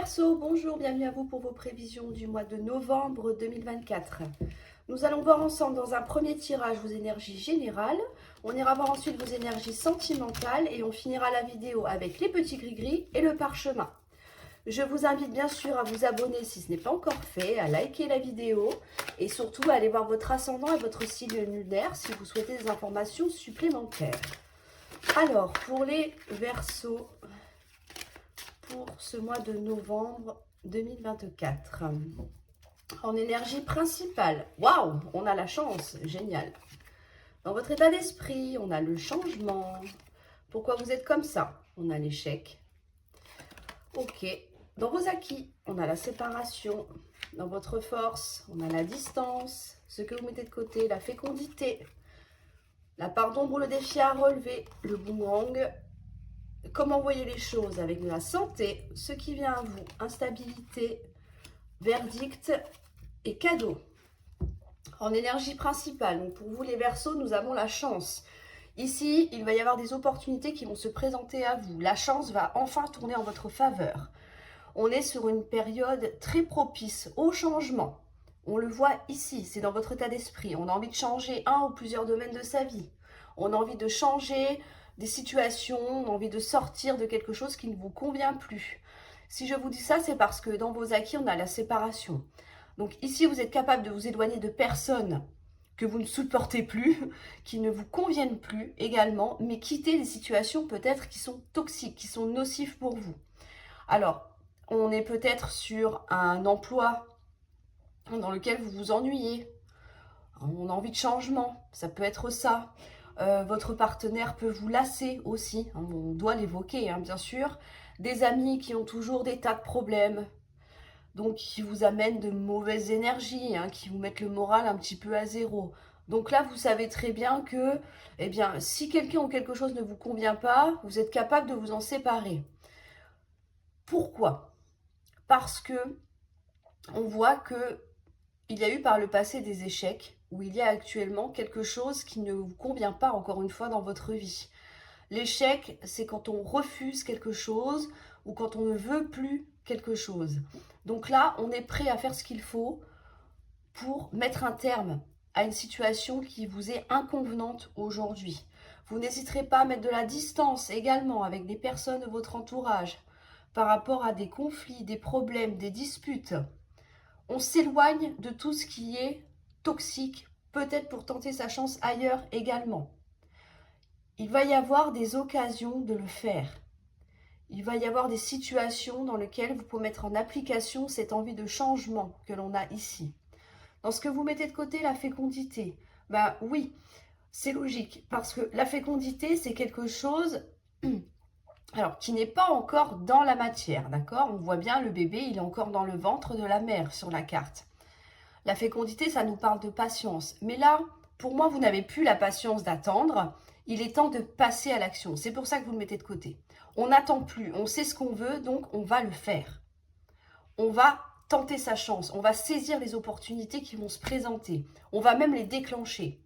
Verseau, bonjour, bienvenue à vous pour vos prévisions du mois de novembre 2024. Nous allons voir ensemble dans un premier tirage vos énergies générales. On ira voir ensuite vos énergies sentimentales et on finira la vidéo avec les petits gris-gris et le parchemin. Je vous invite bien sûr à vous abonner si ce n'est pas encore fait, à liker la vidéo et surtout à aller voir votre ascendant et votre signe lunaire si vous souhaitez des informations supplémentaires. Alors, pour les Verseaux, pour ce mois de novembre 2024. En énergie principale, waouh, on a la chance, génial. Dans votre état d'esprit, on a le changement. Pourquoi vous êtes comme ça? On a l'échec. Ok. Dans vos acquis, on a la séparation. Dans votre force, on a la distance, ce que vous mettez de côté, la fécondité, la part d'ombre, le défi à relever, le boomerang. Comment voyez les choses avec de la santé, ce qui vient à vous, instabilité, verdict et cadeau. En énergie principale, donc pour vous les Verseaux, nous avons la chance. Ici, il va y avoir des opportunités qui vont se présenter à vous. La chance va enfin tourner en votre faveur. On est sur une période très propice au changement. On le voit ici, c'est dans votre état d'esprit. On a envie de changer un ou plusieurs domaines de sa vie. On a envie de changer des situations, on a envie de sortir de quelque chose qui ne vous convient plus. Si je vous dis ça, c'est parce que dans vos acquis, on a la séparation. Donc ici, vous êtes capable de vous éloigner de personnes que vous ne supportez plus, qui ne vous conviennent plus également, mais quitter des situations peut-être qui sont toxiques, qui sont nocives pour vous. Alors, on est peut-être sur un emploi dans lequel vous vous ennuyez. On a envie de changement, ça peut être ça. Votre partenaire peut vous lasser aussi, on doit l'évoquer bien sûr. Des amis qui ont toujours des tas de problèmes, donc qui vous amènent de mauvaises énergies, qui vous mettent le moral un petit peu à zéro. Donc là, vous savez très bien que, eh bien, si quelqu'un ou quelque chose ne vous convient pas, vous êtes capable de vous en séparer. Pourquoi? Parce que on voit que il y a eu par le passé des échecs, où il y a actuellement quelque chose qui ne vous convient pas, encore une fois, dans votre vie. L'échec, c'est quand on refuse quelque chose ou quand on ne veut plus quelque chose. Donc là, on est prêt à faire ce qu'il faut pour mettre un terme à une situation qui vous est inconvenante aujourd'hui. Vous n'hésiterez pas à mettre de la distance également avec des personnes de votre entourage par rapport à des conflits, des problèmes, des disputes. On s'éloigne de tout ce qui est toxique, peut-être pour tenter sa chance ailleurs également. Il va y avoir des occasions de le faire. Il va y avoir des situations dans lesquelles vous pouvez mettre en application cette envie de changement que l'on a ici. Dans ce que vous mettez de côté, la fécondité, bah oui, c'est logique, parce que la fécondité, c'est quelque chose alors, qui n'est pas encore dans la matière, d'accord? On voit bien le bébé, il est encore dans le ventre de la mère sur la carte. La fécondité, ça nous parle de patience. Mais là, pour moi, vous n'avez plus la patience d'attendre. Il est temps de passer à l'action. C'est pour ça que vous le mettez de côté. On n'attend plus, on sait ce qu'on veut, donc on va le faire. On va tenter sa chance, on va saisir les opportunités qui vont se présenter. On va même les déclencher.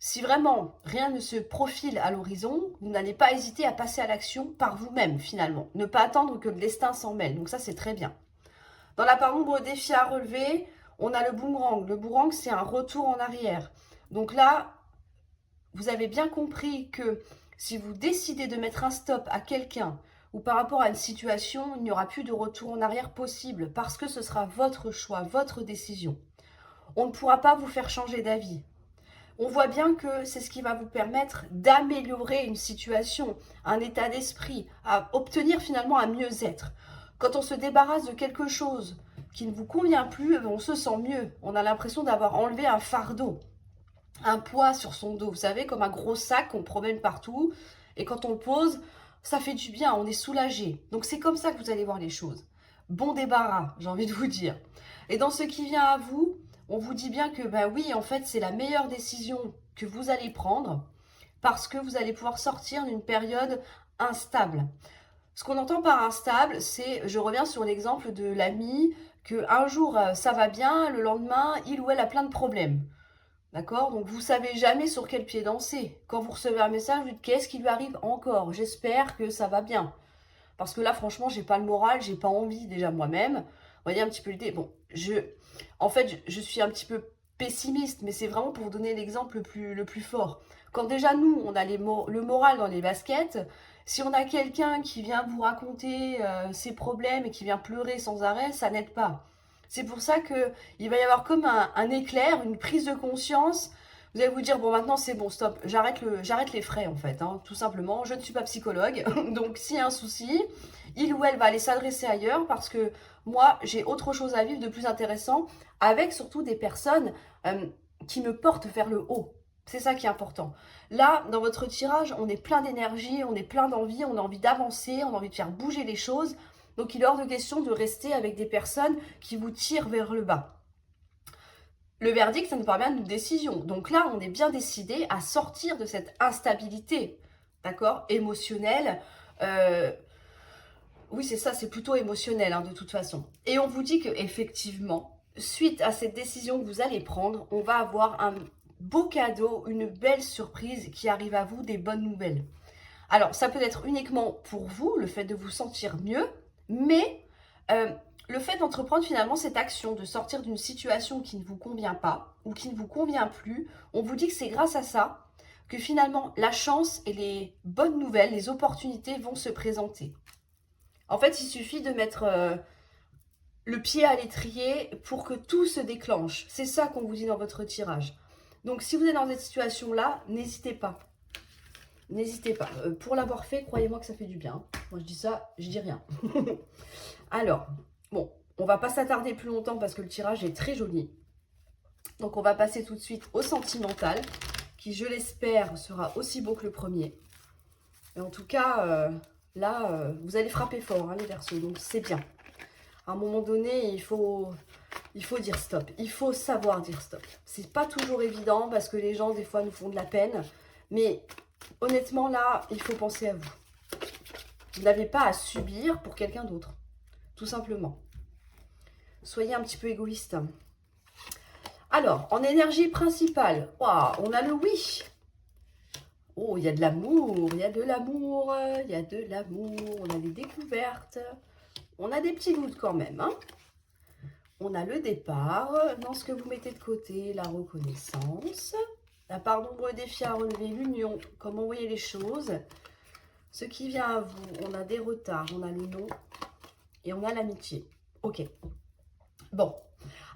Si vraiment rien ne se profile à l'horizon, vous n'allez pas hésiter à passer à l'action par vous-même finalement. Ne pas attendre que le destin s'en mêle. Donc ça, c'est très bien. Dans la part ombre défi à relever, on a le boomerang. Le boomerang, c'est un retour en arrière. Donc là, vous avez bien compris que si vous décidez de mettre un stop à quelqu'un ou par rapport à une situation, il n'y aura plus de retour en arrière possible parce que ce sera votre choix, votre décision. On ne pourra pas vous faire changer d'avis. On voit bien que c'est ce qui va vous permettre d'améliorer une situation, un état d'esprit, à obtenir finalement un mieux-être. Quand on se débarrasse de quelque chose qui ne vous convient plus, on se sent mieux. On a l'impression d'avoir enlevé un fardeau, un poids sur son dos. Vous savez, comme un gros sac qu'on promène partout. Et quand on le pose, ça fait du bien, on est soulagé. Donc c'est comme ça que vous allez voir les choses. Bon débarras, j'ai envie de vous dire. Et dans ce qui vient à vous, on vous dit bien que, ben oui, en fait, c'est la meilleure décision que vous allez prendre parce que vous allez pouvoir sortir d'une période instable. Ce qu'on entend par instable, c'est, je reviens sur l'exemple de l'ami, qu'un jour, ça va bien, le lendemain, il ou elle a plein de problèmes. D'accord? Donc, vous savez jamais sur quel pied danser. Quand vous recevez un message, vous dites, qu'est-ce qui lui arrive encore? J'espère que ça va bien. Parce que là, franchement, j'ai pas le moral, j'ai pas envie déjà moi-même. Vous voyez un petit peu l'idée. Bon, en fait, je suis un petit peu pessimiste, mais c'est vraiment pour vous donner l'exemple le plus fort. Quand déjà nous, on a le moral dans les baskets, si on a quelqu'un qui vient vous raconter ses problèmes et qui vient pleurer sans arrêt, ça n'aide pas. C'est pour ça qu'il va y avoir comme un éclair, une prise de conscience. Vous allez vous dire, bon maintenant c'est bon, stop, j'arrête les frais en fait, hein, tout simplement. Je ne suis pas psychologue, donc s'il y a un souci, il ou elle va aller s'adresser ailleurs parce que moi j'ai autre chose à vivre de plus intéressant avec surtout des personnes qui me portent vers le haut. C'est ça qui est important. Là, dans votre tirage, on est plein d'énergie, on est plein d'envie, on a envie d'avancer, on a envie de faire bouger les choses. Donc il est hors de question de rester avec des personnes qui vous tirent vers le bas. Le verdict, ça nous permet d'une décision. Donc là, on est bien décidé à sortir de cette instabilité, d'accord, émotionnelle. Oui, c'est ça, c'est plutôt émotionnel, hein, de toute façon. Et on vous dit qu'effectivement, suite à cette décision que vous allez prendre, on va avoir un beau cadeau, une belle surprise qui arrive à vous, des bonnes nouvelles. Alors, ça peut être uniquement pour vous, le fait de vous sentir mieux, mais le fait d'entreprendre finalement cette action, de sortir d'une situation qui ne vous convient pas ou qui ne vous convient plus, on vous dit que c'est grâce à ça que finalement la chance et les bonnes nouvelles, les opportunités vont se présenter. En fait, il suffit de mettre le pied à l'étrier pour que tout se déclenche. C'est ça qu'on vous dit dans votre tirage. Donc, si vous êtes dans cette situation-là, n'hésitez pas. N'hésitez pas. Pour l'avoir fait, croyez-moi que ça fait du bien. Moi, je dis ça, je dis rien. Alors, bon, on va pas s'attarder plus longtemps parce que le tirage est très joli. Donc, on va passer tout de suite au sentimental, qui, je l'espère, sera aussi beau que le premier. Et en tout cas, là, vous allez frapper fort, hein, les Verseaux, donc c'est bien. À un moment donné, il faut dire stop. Il faut savoir dire stop. C'est pas toujours évident parce que les gens, des fois, nous font de la peine. Mais honnêtement, là, il faut penser à vous. Vous n'avez pas à subir pour quelqu'un d'autre. Tout simplement. Soyez un petit peu égoïste. Alors, en énergie principale, wow, on a le oui. Oh, il y a de l'amour, il y a de l'amour, il y a de l'amour. On a des découvertes. On a des petits doutes quand même, hein. On a le départ, dans ce que vous mettez de côté, la reconnaissance, la part d'ombre défi à relever, l'union, comment vous voyez les choses, ce qui vient à vous, on a des retards, on a le non et on a l'amitié. Ok. Bon,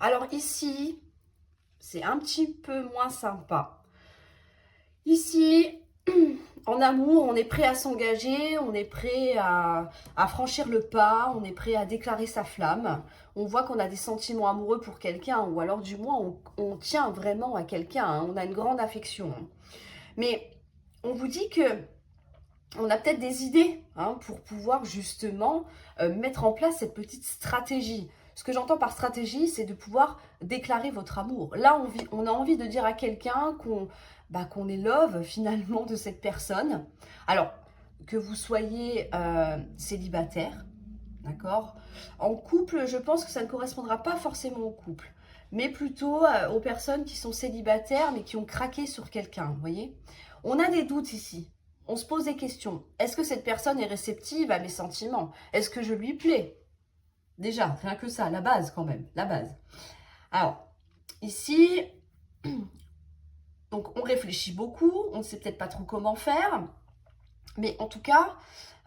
alors ici, c'est un petit peu moins sympa. Ici, en amour, on est prêt à s'engager, on est prêt à franchir le pas, on est prêt à déclarer sa flamme. On voit qu'on a des sentiments amoureux pour quelqu'un, ou alors du moins on tient vraiment à quelqu'un, hein, on a une grande affection. Mais on vous dit que on a peut-être des idées, hein, pour pouvoir justement mettre en place cette petite stratégie. Ce que j'entends par stratégie, c'est de pouvoir déclarer votre amour. Là, on a envie de dire à quelqu'un qu'on est love finalement de cette personne. Alors, que vous soyez célibataire, d'accord? En couple, je pense que ça ne correspondra pas forcément au couple, mais plutôt aux personnes qui sont célibataires, mais qui ont craqué sur quelqu'un, vous voyez? On a des doutes ici. On se pose des questions. Est-ce que cette personne est réceptive à mes sentiments? Est-ce que je lui plais? Déjà, rien que ça, la base quand même, la base. Alors, ici, donc on réfléchit beaucoup, on ne sait peut-être pas trop comment faire, mais en tout cas,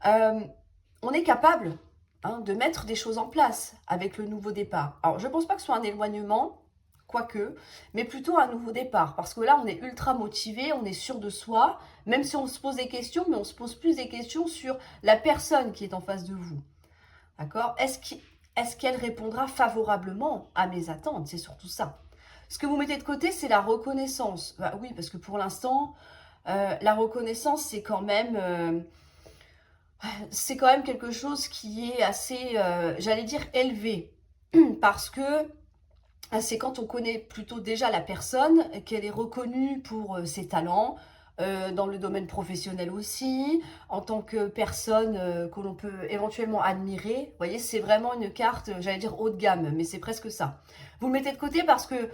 on est capable, hein, de mettre des choses en place avec le nouveau départ. Alors, je ne pense pas que ce soit un éloignement, quoique, mais plutôt un nouveau départ, parce que là, on est ultra motivé, on est sûr de soi, même si on se pose des questions, mais on se pose plus des questions sur la personne qui est en face de vous. D'accord? Est-ce qu'elle répondra favorablement à mes attentes? C'est surtout ça. Ce que vous mettez de côté, c'est la reconnaissance. Bah, oui, parce que pour l'instant, la reconnaissance, c'est quand même quelque chose qui est assez, j'allais dire, élevé. Parce que c'est quand on connaît plutôt déjà la personne, qu'elle est reconnue pour ses talents, dans le domaine professionnel aussi, en tant que personne que l'on peut éventuellement admirer. Vous voyez, c'est vraiment une carte, j'allais dire haut de gamme, mais c'est presque ça. Vous le mettez de côté parce que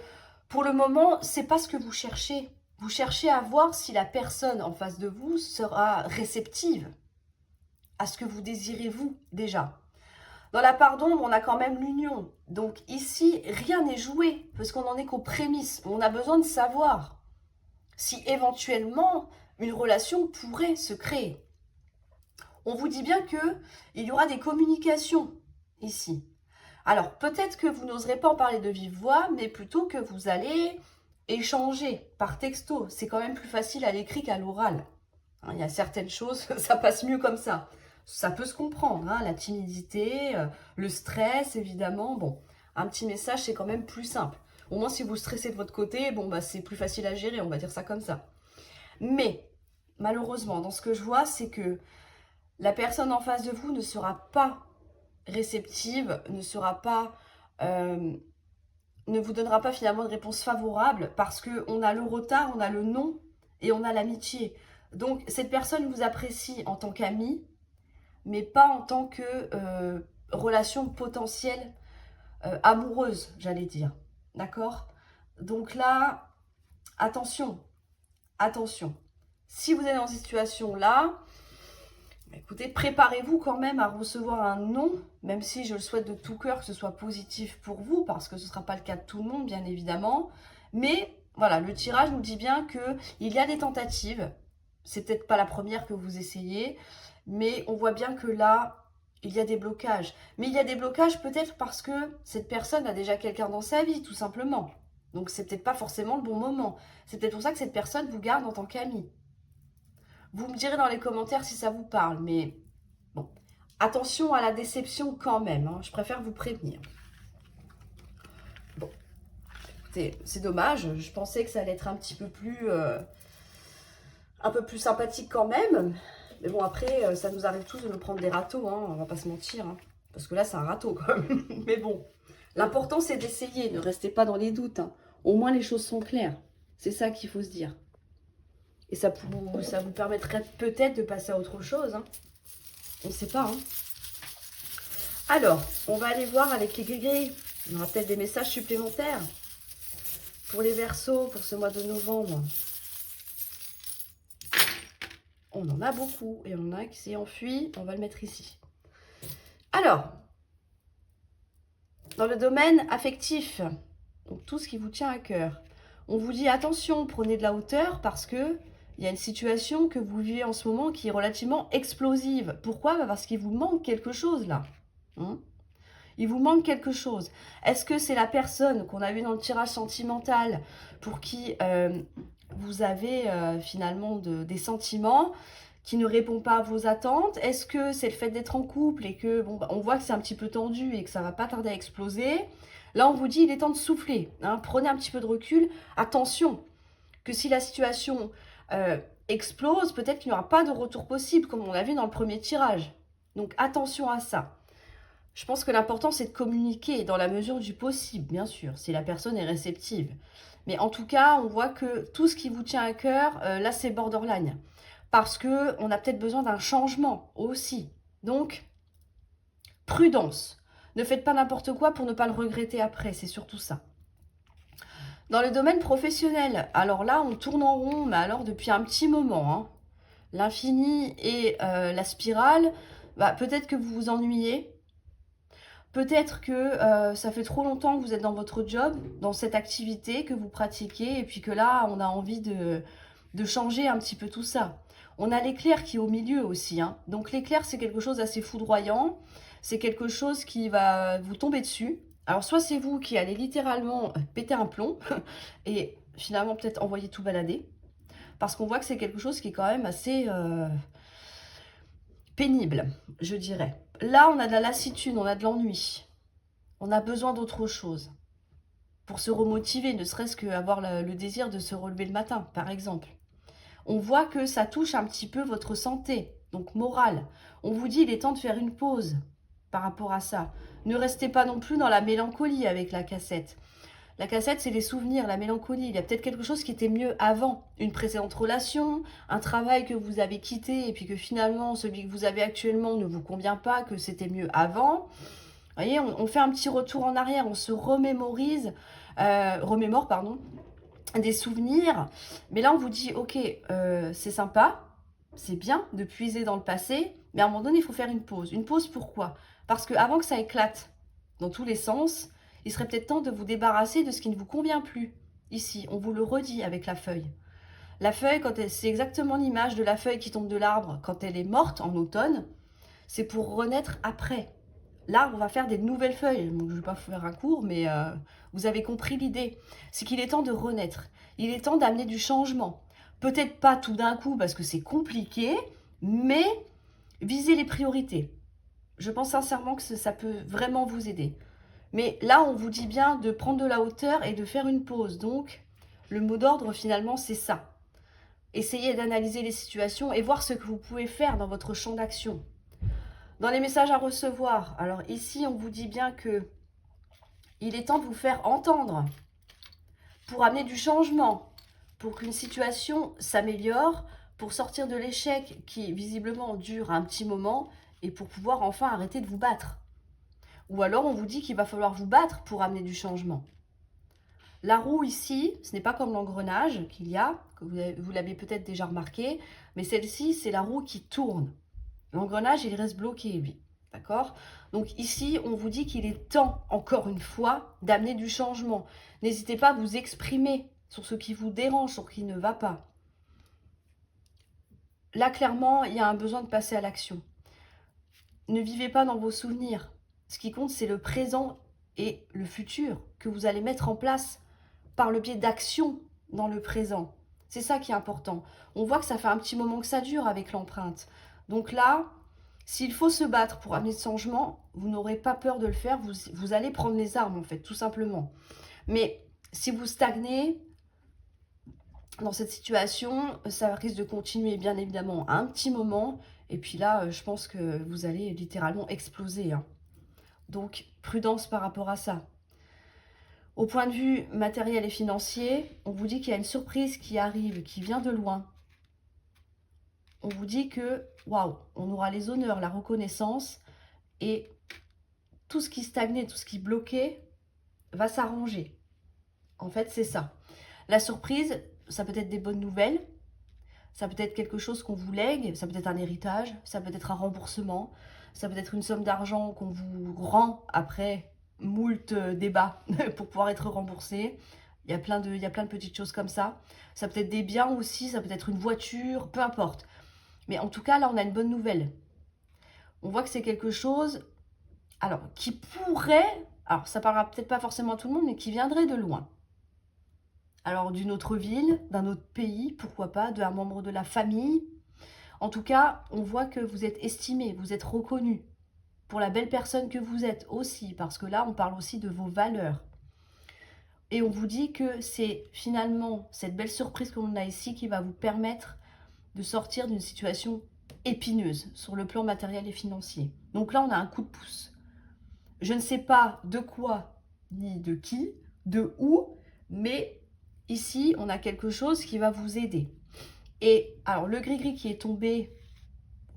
pour le moment, c'est pas ce que vous cherchez. Vous cherchez à voir si la personne en face de vous sera réceptive à ce que vous désirez vous déjà. Dans la part d'ombre, on a quand même l'union. Donc ici, rien n'est joué, parce qu'on n'en est qu'aux prémices. On a besoin de savoir si éventuellement une relation pourrait se créer. On vous dit bien qu'il y aura des communications ici. Alors peut-être que vous n'oserez pas en parler de vive voix, mais plutôt que vous allez échanger par texto. C'est quand même plus facile à l'écrit qu'à l'oral. Il y a certaines choses, ça passe mieux comme ça. Ça peut se comprendre, hein, la timidité, le stress, évidemment. Bon, un petit message, c'est quand même plus simple. Au moins, si vous stressez de votre côté, bon, bah, c'est plus facile à gérer, on va dire ça comme ça. Mais, malheureusement, dans ce que je vois, c'est que la personne en face de vous ne sera pas réceptive, ne vous donnera pas finalement de réponse favorable parce qu'on a le retard, on a le non et on a l'amitié. Donc, cette personne vous apprécie en tant qu'ami, mais pas en tant que relation potentielle amoureuse, j'allais dire. D'accord? Donc là, attention, attention. Si vous êtes dans cette situation-là, écoutez, préparez-vous quand même à recevoir un non, même si je le souhaite de tout cœur que ce soit positif pour vous, parce que ce ne sera pas le cas de tout le monde, bien évidemment. Mais voilà, le tirage nous dit bien qu'il y a des tentatives. C'est peut-être pas la première que vous essayez, mais on voit bien que là, il y a des blocages. Mais il y a des blocages peut-être parce que cette personne a déjà quelqu'un dans sa vie, tout simplement. Donc c'est peut-être pas forcément le bon moment. C'est peut-être pour ça que cette personne vous garde en tant qu'ami. Vous me direz dans les commentaires si ça vous parle, mais bon, attention à la déception quand même, hein, je préfère vous prévenir. Bon, écoutez, c'est dommage, je pensais que ça allait être un peu plus sympathique quand même. Mais bon, après, ça nous arrive tous de nous prendre des râteaux, hein, on va pas se mentir. Hein, parce que là, c'est un râteau quand même. Mais bon, l'important, c'est d'essayer, ne restez pas dans les doutes. Hein. Au moins, les choses sont claires. C'est ça qu'il faut se dire. Et ça vous permettrait peut-être de passer à autre chose. Hein. On ne sait pas. Hein. Alors, on va aller voir avec les gris-gris. Il y aura peut-être des messages supplémentaires pour les Verseaux pour ce mois de novembre. On en a beaucoup et on en a un qui s'est enfui. On va le mettre ici. Alors, dans le domaine affectif, donc tout ce qui vous tient à cœur, on vous dit attention, prenez de la hauteur parce que il y a une situation que vous vivez en ce moment qui est relativement explosive. Pourquoi? Parce qu'il vous manque quelque chose là. Hein, il vous manque quelque chose. Est-ce que c'est la personne qu'on a vue dans le tirage sentimental pour qui vous avez finalement des sentiments qui ne répond pas à vos attentes? Est-ce que c'est le fait d'être en couple et que bon, on voit que c'est un petit peu tendu et que ça va pas tarder à exploser? Là, on vous dit il est temps de souffler. Hein, prenez un petit peu de recul. Attention, que si la situation explose, peut-être qu'il n'y aura pas de retour possible, comme on l'a vu dans le premier tirage. Donc attention à ça. Je pense que l'important, c'est de communiquer dans la mesure du possible, bien sûr, si la personne est réceptive. Mais en tout cas, on voit que tout ce qui vous tient à cœur, là, c'est borderline. Parce qu'on a peut-être besoin d'un changement aussi. Donc, prudence. Ne faites pas n'importe quoi pour ne pas le regretter après, c'est surtout ça. Dans le domaine professionnel, alors là, on tourne en rond, mais alors depuis un petit moment. Hein. L'infini et la spirale, bah, peut-être que vous vous ennuyez. Peut-être que ça fait trop longtemps que vous êtes dans votre job, dans cette activité que vous pratiquez, et puis que là, on a envie de changer un petit peu tout ça. On a l'éclair qui est au milieu aussi. Hein. Donc l'éclair, c'est quelque chose d'assez foudroyant. C'est quelque chose qui va vous tomber dessus. Alors soit c'est vous qui allez littéralement péter un plomb et finalement peut-être envoyer tout balader. Parce qu'on voit que c'est quelque chose qui est quand même assez pénible, je dirais. Là, on a de la lassitude, on a de l'ennui. On a besoin d'autre chose. Pour se remotiver, ne serait-ce qu'avoir le désir de se relever le matin, par exemple. On voit que ça touche un petit peu votre santé, donc morale. On vous dit il est temps de faire une pause par rapport à ça. Ne restez pas non plus dans la mélancolie avec la cassette. La cassette, c'est les souvenirs, la mélancolie. Il y a peut-être quelque chose qui était mieux avant. Une précédente relation, un travail que vous avez quitté et puis que finalement, celui que vous avez actuellement ne vous convient pas, que c'était mieux avant. Vous voyez, on fait un petit retour en arrière, on se remémore, des souvenirs. Mais là, on vous dit, ok, c'est sympa, c'est bien de puiser dans le passé, mais à un moment donné, il faut faire une pause. Une pause pourquoi? Parce qu'avant que ça éclate dans tous les sens, il serait peut-être temps de vous débarrasser de ce qui ne vous convient plus. Ici, on vous le redit avec la feuille. La feuille, c'est exactement l'image de la feuille qui tombe de l'arbre quand elle est morte en automne, c'est pour renaître après. Là, on va faire des nouvelles feuilles. Donc, je ne vais pas faire un cours, mais vous avez compris l'idée. C'est qu'il est temps de renaître. Il est temps d'amener du changement. Peut-être pas tout d'un coup parce que c'est compliqué, mais visez les priorités. Je pense sincèrement que ça peut vraiment vous aider. Mais là, on vous dit bien de prendre de la hauteur et de faire une pause. Donc, le mot d'ordre, finalement, c'est ça. Essayez d'analyser les situations et voir ce que vous pouvez faire dans votre champ d'action. Dans les messages à recevoir, alors ici, on vous dit bien que il est temps de vous faire entendre pour amener du changement, pour qu'une situation s'améliore, pour sortir de l'échec qui visiblement dure un petit moment et pour pouvoir enfin arrêter de vous battre. Ou alors on vous dit qu'il va falloir vous battre pour amener du changement. La roue ici, ce n'est pas comme l'engrenage qu'il y a, que vous l'avez peut-être déjà remarqué, mais celle-ci, c'est la roue qui tourne. L'engrenage, il reste bloqué, lui. D'accord? Donc ici, on vous dit qu'il est temps, encore une fois, d'amener du changement. N'hésitez pas à vous exprimer sur ce qui vous dérange, sur ce qui ne va pas. Là, clairement, il y a un besoin de passer à l'action. Ne vivez pas dans vos souvenirs. Ce qui compte, c'est le présent et le futur que vous allez mettre en place par le biais d'actions dans le présent. C'est ça qui est important. On voit que ça fait un petit moment que ça dure avec l'empreinte. Donc là, s'il faut se battre pour amener ce changement, vous n'aurez pas peur de le faire. Vous allez prendre les armes, en fait, tout simplement. Mais si vous stagnez dans cette situation, ça risque de continuer, bien évidemment, un petit moment. Et puis là, je pense que vous allez littéralement exploser. Hein. Donc, prudence par rapport à ça. Au point de vue matériel et financier, on vous dit qu'il y a une surprise qui arrive, qui vient de loin. On vous dit que, waouh, on aura les honneurs, la reconnaissance et tout ce qui stagnait, tout ce qui bloquait va s'arranger. En fait, c'est ça. La surprise, ça peut être des bonnes nouvelles, ça peut être quelque chose qu'on vous lègue, ça peut être un héritage, ça peut être un remboursement, ça peut être une somme d'argent qu'on vous rend après moult débats pour pouvoir être remboursé. Il y a plein de petites choses comme ça. Ça peut être des biens aussi, ça peut être une voiture, peu importe. Mais en tout cas, là, on a une bonne nouvelle. On voit que c'est quelque chose, alors, qui pourrait, alors ça parlera peut-être pas forcément à tout le monde, mais qui viendrait de loin. Alors, d'une autre ville, d'un autre pays, pourquoi pas, d'un membre de la famille. En tout cas, on voit que vous êtes estimé, vous êtes reconnu pour la belle personne que vous êtes aussi, parce que là, on parle aussi de vos valeurs. Et on vous dit que c'est finalement cette belle surprise que l'on a ici qui va vous permettre de sortir d'une situation épineuse sur le plan matériel et financier. Donc là, on a un coup de pouce. Je ne sais pas de quoi, ni de qui, de où, mais ici, on a quelque chose qui va vous aider. Et alors, le gris-gris qui est tombé,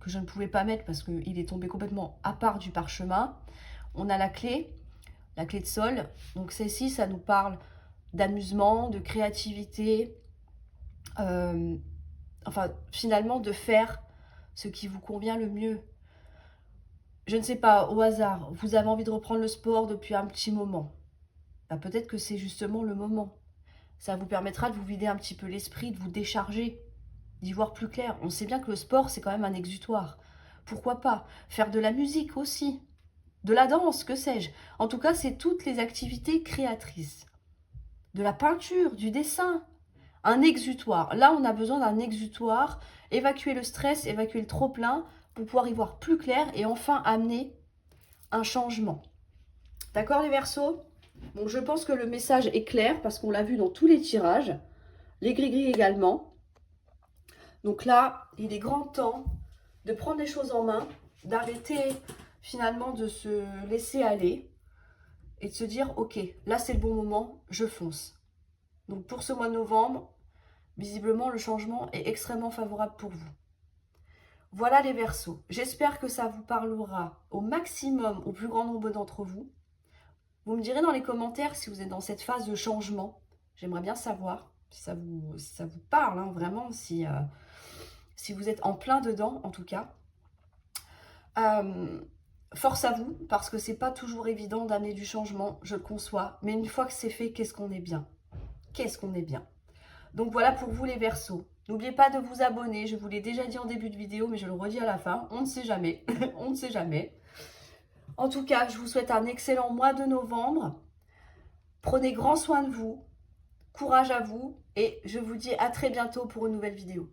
que je ne pouvais pas mettre parce qu'il est tombé complètement à part du parchemin, on a la clé de sol. Donc celle-ci, ça nous parle d'amusement, de créativité, enfin, finalement, de faire ce qui vous convient le mieux. Je ne sais pas, au hasard, vous avez envie de reprendre le sport depuis un petit moment. Bah, peut-être que c'est justement le moment. Ça vous permettra de vous vider un petit peu l'esprit, de vous décharger, d'y voir plus clair. On sait bien que le sport, c'est quand même un exutoire. Pourquoi pas faire de la musique aussi, de la danse, que sais-je. En tout cas, c'est toutes les activités créatrices. De la peinture, du dessin, un exutoire. Là, on a besoin d'un exutoire, évacuer le stress, évacuer le trop-plein pour pouvoir y voir plus clair et enfin amener un changement. D'accord les Verseaux? Bon, je pense que le message est clair parce qu'on l'a vu dans tous les tirages, les gris-gris également. Donc là, il est grand temps de prendre les choses en main, d'arrêter finalement de se laisser aller et de se dire, ok, là c'est le bon moment, je fonce. Donc pour ce mois de novembre, visiblement le changement est extrêmement favorable pour vous. Voilà les Verseaux, j'espère que ça vous parlera au maximum, au plus grand nombre d'entre vous. Vous me direz dans les commentaires si vous êtes dans cette phase de changement. J'aimerais bien savoir si ça vous parle, hein, vraiment, si si vous êtes en plein dedans en tout cas. Force à vous, parce que c'est pas toujours évident d'amener du changement, je le conçois. Mais une fois que c'est fait, qu'est-ce qu'on est bien? Qu'est-ce qu'on est bien? Donc voilà pour vous les Verseaux. N'oubliez pas de vous abonner, je vous l'ai déjà dit en début de vidéo, mais je le redis à la fin, on ne sait jamais, on ne sait jamais. En tout cas, je vous souhaite un excellent mois de novembre. Prenez grand soin de vous, courage à vous, et je vous dis à très bientôt pour une nouvelle vidéo.